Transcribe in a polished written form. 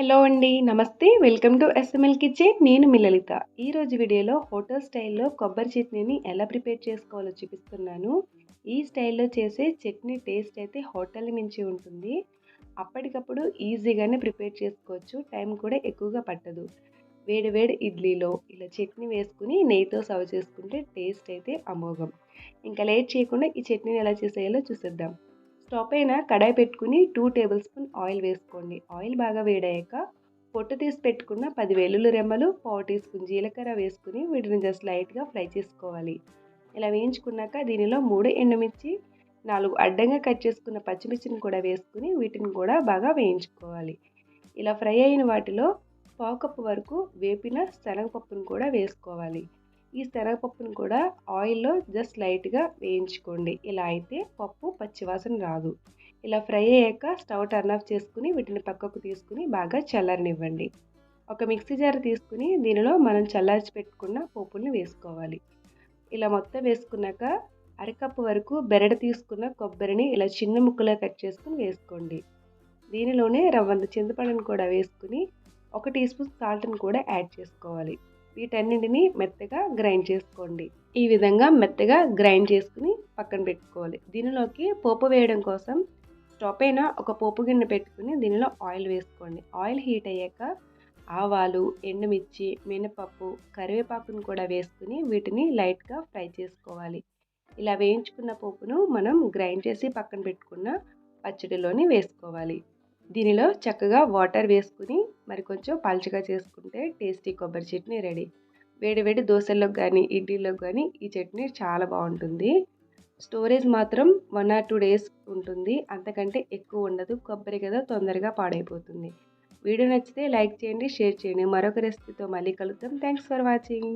Hello అండి. నమస్తే. Welcome to SML kitchen. నేను మీ లలిత. ఈరోజు వీడియోలో హోటల్ స్టైల్‌లో కొబ్బరి చట్నీని ఎలా ప్రిపేర్ చేసుకోవాలో చూపిస్తున్నాను. ఈ స్టైల్‌లో చేసే చట్నీ టేస్ట్ అయితే హోటల్‌ని మించి ఉంటుంది. అప్పటికప్పుడు ఈజీగానే ప్రిపేర్ చేసుకోవచ్చు. టైం కూడా ఎక్కువగా పట్టదు. వేడి వేడి ఇడ్లీలో ఇలా చట్నీ వేసుకొని నెయ్యితో సర్వ్ చేసుకుంటే టేస్ట్ అయితే అమోఘం. ఇంకా లేట్ చేయకుండా ఈ చట్నీని ఎలా చేసేయాలో చూసేద్దాం. స్టవ్ పైన కడాయి పెట్టుకుని 2 టేబుల్ స్పూన్ ఆయిల్ వేసుకోండి. ఆయిల్ బాగా వేడయ్యాక పొట్టు తీసి పెట్టుకున్న 10 వెల్లుల్లి రెమ్మలు, పావు టీ స్పూన్ జీలకర్ర వేసుకుని వీటిని జస్ట్ లైట్‌గా ఫ్రై చేసుకోవాలి. ఇలా వేయించుకున్నాక దీనిలో 3 ఎండుమిర్చి, 4 అడ్డంగా కట్ చేసుకున్న పచ్చిమిర్చిని కూడా వేసుకుని వీటిని కూడా బాగా వేయించుకోవాలి. ఇలా ఫ్రై అయిన వాటిలో పావు కప్పు వరకు వేపిన శనగపప్పును కూడా వేసుకోవాలి. ఈ శనగపప్పును కూడా ఆయిల్‌లో జస్ట్ లైట్‌గా వేయించుకోండి. ఇలా అయితే పప్పు పచ్చివాసన రాదు. ఇలా ఫ్రై అయ్యాక స్టవ్ టర్న్ ఆఫ్ చేసుకుని వీటిని పక్కకు తీసుకుని బాగా చల్లారనివ్వండి. ఒక మిక్సీ జార్ తీసుకుని దీనిలో మనం చల్లార్చి పెట్టుకున్న పోపుల్ని వేసుకోవాలి. ఇలా మొత్తం వేసుకున్నాక అరకప్పు వరకు బెరడు తీసుకున్న కొబ్బరిని ఇలా చిన్న ముక్కలుగా కట్ చేసుకుని వేసుకోండి. దీనిలోనే రవ్వంత చింతపండును కూడా వేసుకుని 1 టీ స్పూన్ సాల్ట్‌ని కూడా యాడ్ చేసుకోవాలి. వీటన్నింటిని మెత్తగా గ్రైండ్ చేసుకోండి. ఈ విధంగా మెత్తగా గ్రైండ్ చేసుకుని పక్కన పెట్టుకోవాలి. దీనిలోకి పోపు వేయడం కోసం స్టవ్ పైన ఒక పోపు గిన్నె పెట్టుకుని దీనిలో ఆయిల్ వేసుకోండి. ఆయిల్ హీట్ అయ్యాక ఆవాలు, ఎండుమిర్చి, మినపప్పు, కరివేపాకును కూడా వేసుకుని వీటిని లైట్‌గా ఫ్రై చేసుకోవాలి. ఇలా వేయించుకున్న పోపును మనం గ్రైండ్ చేసి పక్కన పెట్టుకున్న పచ్చడిలోని వేసుకోవాలి. దీనిలో చక్కగా వాటర్ వేసుకుని మరి కొంచెం పల్చగా చేసుకుంటే టేస్టీ కొబ్బరి చట్నీ రెడీ. వేడి వేడి దోసల్లోకి కానీ ఇడ్లీలోకి కానీ ఈ చట్నీ చాలా బాగుంటుంది. స్టోరేజ్ మాత్రం 1 ఆర్ 2 డేస్ ఉంటుంది. అంతకంటే ఎక్కువ ఉండదు. కొబ్బరి కదా తొందరగా పాడైపోతుంది. వీడియో నచ్చితే లైక్ చేయండి, షేర్ చేయండి. మరొక రెసిపీతో మళ్ళీ కలుద్దాం. Thanks for watching.